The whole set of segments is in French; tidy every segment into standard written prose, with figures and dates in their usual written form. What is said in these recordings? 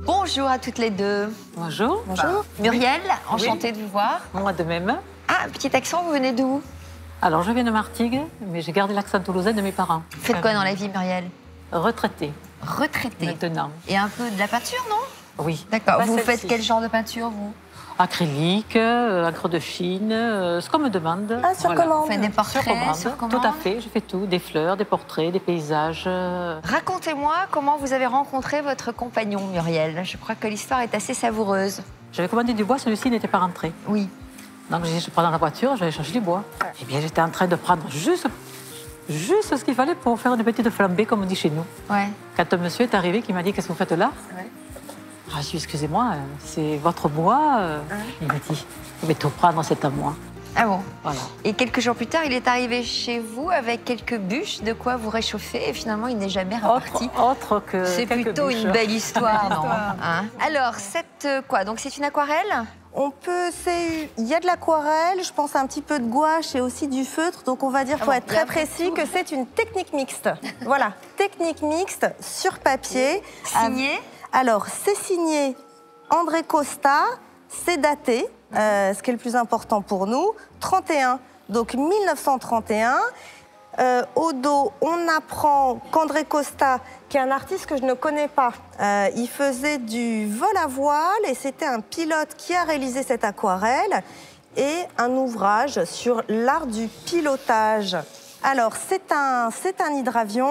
Bonjour à toutes les deux. Bonjour. Bonjour. Muriel, enchantée de vous voir. Moi de même. Ah, petit accent, vous venez d'où? Alors, je viens de Martigues, mais j'ai gardé l'accent toulousain de mes parents. Vous faites quoi dans la vie, Muriel? Retraitée. Retraitée. Maintenant. Et un peu de la peinture, non? Oui. D'accord. Pas Vous celle-ci. faites quel genre de peinture, vous? Acrylique, encre de Chine, ce qu'on me demande. Ah, sur commande. Vous faites des portraits sur commande? Tout à fait, je fais tout. Des fleurs, des portraits, des paysages. Racontez-moi comment vous avez rencontré votre compagnon, Muriel. Je crois que l'histoire est assez savoureuse. J'avais commandé du bois, celui-ci n'était pas rentré. Oui. Donc, je prends dans la voiture, j'allais chercher du bois. Eh bien, j'étais en train de prendre juste ce qu'il fallait pour faire une petite flambée, comme on dit chez nous. Ouais. Quand un monsieur est arrivé qui m'a dit « Qu'est-ce que vous faites là ?» Ouais. Ah, je dis, excusez-moi, c'est votre bois. Il m'a dit, mais tout prendre, c'est à moi. Ah bon? Voilà. Et quelques jours plus tard, il est arrivé chez vous avec quelques bûches, de quoi vous réchauffer, et finalement, il n'est jamais reparti. Autre que C'est quelques plutôt bûches. une belle histoire, non? Hein? Alors, cette quoi? Donc, c'est une aquarelle? On peut, il y a de l'aquarelle, je pense un petit peu de gouache et aussi du feutre. Donc on va dire, pour être très précis, que c'est une technique mixte. Voilà, technique mixte sur papier. Signé? Alors, c'est signé André Costa, c'est daté, ce qui est le plus important pour nous, 31, donc 1931. Au dos, on apprend qu'André Costa, qui est un artiste que je ne connais pas, il faisait du vol à voile et c'était un pilote qui a réalisé cette aquarelle et un ouvrage sur l'art du pilotage. Alors, c'est un hydravion.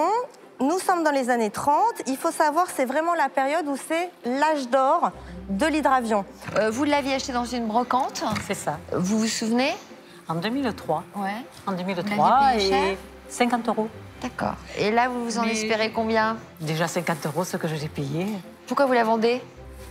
Nous sommes dans les années 30. Il faut savoir, c'est vraiment la période où c'est l'âge d'or de l'hydravion. Vous l'aviez acheté dans une brocante? C'est ça. Vous vous souvenez? En 2003. Ouais. En Vous 2003, l'aviez payé cher? et 50 €. D'accord. Et là, vous vous en Mais- espérez combien? Déjà 50 €, ce que j'ai payé. Pourquoi vous la vendez?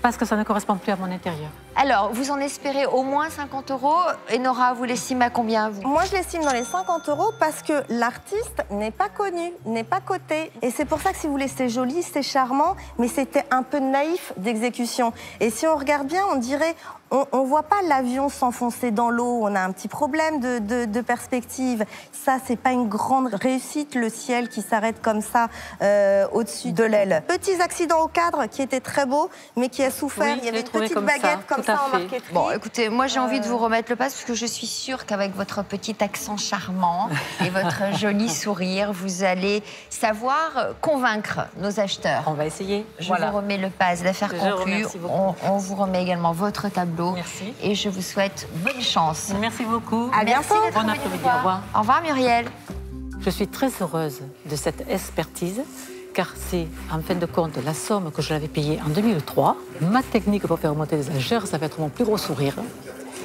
Parce que ça ne correspond plus à mon intérieur. Alors, vous en espérez au moins 50 €. Et Nora, vous l'estimez à combien, vous? Moi, je l'estime dans les 50 € parce que l'artiste n'est pas connu, n'est pas coté. Et c'est pour ça que si vous voulez, c'est joli, c'est charmant, mais c'était un peu naïf d'exécution. Et si on regarde bien, on dirait, on voit pas l'avion s'enfoncer dans l'eau, on a un petit problème de perspective. Ça, c'est pas une grande réussite, le ciel qui s'arrête comme ça au-dessus de l'aile. Petits accidents au cadre qui étaient très beaux, mais qui a souffert. Oui, Il y avait je l'ai une trouvé petite comme baguette ça, comme tout à ça en fait. marqueterie. Bon, écoutez, moi j'ai envie de vous remettre le pas parce que je suis sûre qu'avec votre petit accent charmant et votre joli sourire, vous allez savoir convaincre nos acheteurs. On va essayer. Je Voilà. vous remets le pass d'affaires Je conclues. remercie beaucoup. On vous remet également votre tableau. Merci. Et je vous souhaite bonne chance. Merci beaucoup. À bientôt. Merci d'être Bon venu après-midi, nous voir. au revoir. Au revoir, Muriel. Je suis très heureuse de cette expertise, car c'est, en fin de compte, la somme que je l'avais payée en 2003. Ma technique pour faire remonter les enchères, ça va être mon plus gros sourire.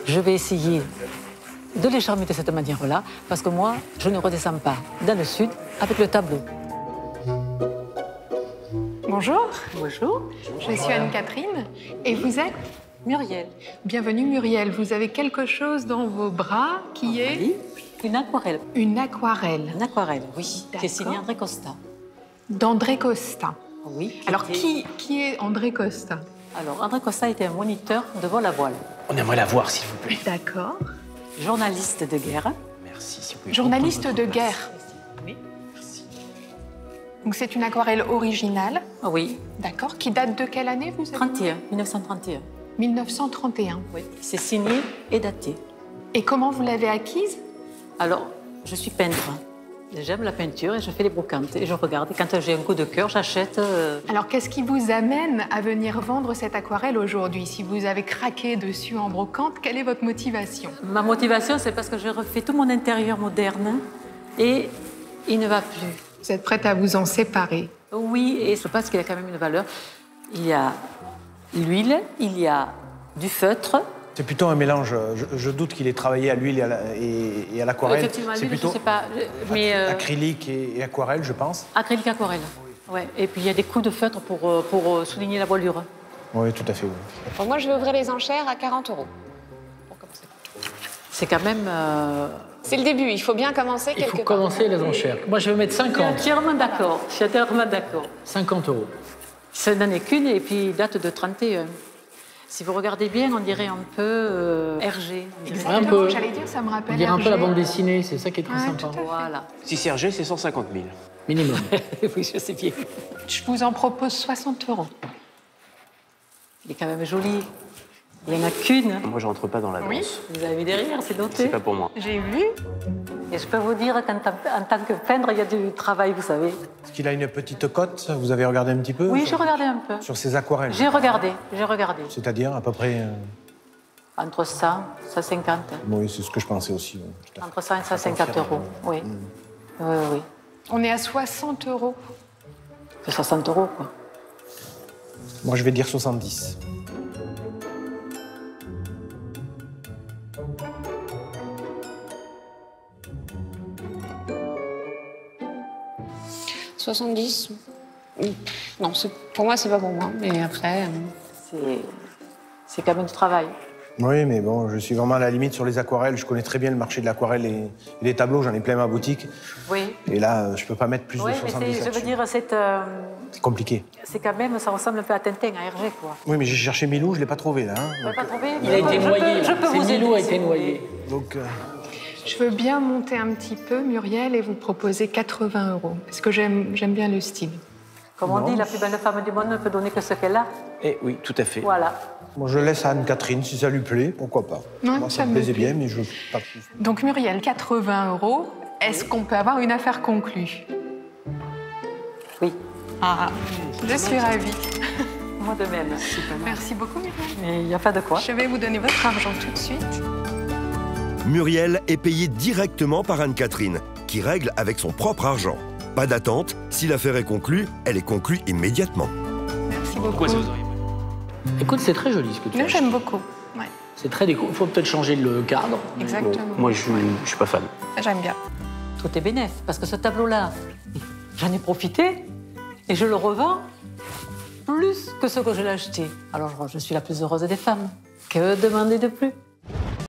Je vais essayer de les charmer de cette manière-là, parce que moi, je ne redescends pas dans le sud avec le tableau. Bonjour, Bonjour. je suis Anne-Catherine et vous êtes Muriel. Bienvenue Muriel. Vous avez quelque chose dans vos bras qui est Oui, une aquarelle. une aquarelle Une aquarelle, oui, qui est signée D'accord. André Costa. d'André Costa. Oui. Alors était- qui est André Costa? Alors, André Costa était un moniteur de vol à voile, On aimerait la voir, s'il vous plaît. D'accord. journaliste de guerre. Merci, si vous pouvez. Journaliste reprendre de votre place. guerre. Oui. Donc c'est une aquarelle originale, Oui, d'accord, qui date de quelle année vous avez 31, 1931. 1931. Oui, c'est signé et daté. Et comment vous l'avez acquise? Alors, je suis peintre. J'aime la peinture et je fais les brocantes. Et je regarde. Et quand j'ai un coup de cœur, j'achète. Alors qu'est-ce qui vous amène à venir vendre cette aquarelle aujourd'hui? Si vous avez craqué dessus en brocante, quelle est votre motivation? Ma motivation, c'est parce que je refais tout mon intérieur moderne et il ne va plus. Vous êtes prête à vous en séparer? Oui, et je pense qu'il a quand même une valeur. Il y a l'huile, il y a du feutre. C'est plutôt un mélange. Je doute qu'il ait travaillé à l'huile et à l'aquarelle. Effectivement, C'est l'huile, je plutôt ne sais pas. Mais acrylique et aquarelle, je pense. acrylique aquarelle. Ouais. Et puis il y a des coups de feutre pour souligner la voilure. Oui, tout à fait, oui. Bon, moi, je vais ouvrir les enchères à 40 €. Pour commencer. C'est quand même. C'est le début, il faut bien commencer Il quelque faut part. commencer les enchères. Moi, je vais mettre Je suis 50. entièrement d'accord. Je suis entièrement d'accord. 50 €. Ce n'en est qu'une et puis il date de 31. Si vous regardez bien, on dirait un peu Hergé. Un peu. J'allais dire, ça me On rappelle dirait un peu la Hergé. bande dessinée, c'est ça qui est très Ouais, sympa. tout à fait. Voilà. Si c'est Hergé, c'est 150 000. Minimum. Oui, je sais bien. Je vous en propose 60 €. Il est quand même joli. Il n'y en a qu'une. Moi, je rentre pas dans la danse. Oui. Vous avez vu derrière, c'est noté. C'est pas pour moi. J'ai vu. Et je peux vous dire qu'en tant que peintre, il y a du travail, vous savez. Est-ce qu'il a une petite cote? Vous avez regardé un petit peu? Oui, j'ai regardé un peu. Sur ses aquarelles? J'ai regardé. C'est-à-dire à peu près... Entre 100 et 150. Oui, c'est ce que je pensais aussi. Ouais. Entre 100 et 150 euros, oui. Oui. On est à 60 euros. C'est 60 euros, quoi. Moi, je vais dire 70. « 70 ». Non, pour moi, c'est pas pour moi. Mais après... C'est quand même du travail. Oui, mais bon, je suis vraiment à la limite sur les aquarelles. Je connais très bien le marché de l'aquarelle et les tableaux. J'en ai plein ma boutique. Oui. Et là, je peux pas mettre plus de 70 mais je veux là-dessus. dire, C'est compliqué. c'est quand même, ça ressemble un peu à Tintin, à Hergé, quoi. Oui, mais j'ai cherché Milou, je l'ai pas trouvé là. Vous l'avez pas trouvé? Il a été noyé. Je peux C'est vous aider. Milou a si été vous noyé. voulez. Donc, Je veux bien monter un petit peu, Muriel, et vous proposer 80 euros. Parce que j'aime bien le style. Comme on dit, la plus belle femme du monde ne peut donner que ce qu'elle a. Eh oui, tout à fait. Voilà. moi, je laisse à Anne-Catherine, si ça lui plaît, pourquoi pas. Ouais, moi, ça ça me me plaisait plaît. bien, mais je veux pas plus. Donc, Muriel, 80 euros. Est-ce qu'on peut avoir une affaire conclue? Oui. Ah, je suis ravie. Moi de même. Merci beaucoup, Muriel. Mais il n'y a pas de quoi. Je vais vous donner votre argent tout de suite. Muriel est payée directement par Anne-Catherine, qui règle avec son propre argent. Pas d'attente, si l'affaire est conclue, elle est conclue immédiatement. Merci beaucoup. Pourquoi ça vous aurait... Écoute, c'est très joli ce que tu Moi, as. j'aime beaucoup. Ouais, C'est très déco. Il faut peut-être changer le cadre. exactement. Moi, je suis pas fan. J'aime bien. Tout est bénef, parce que ce tableau-là, j'en ai profité et je le revends plus que ce que je l'ai acheté. Alors, je suis la plus heureuse des femmes. Que demander de plus?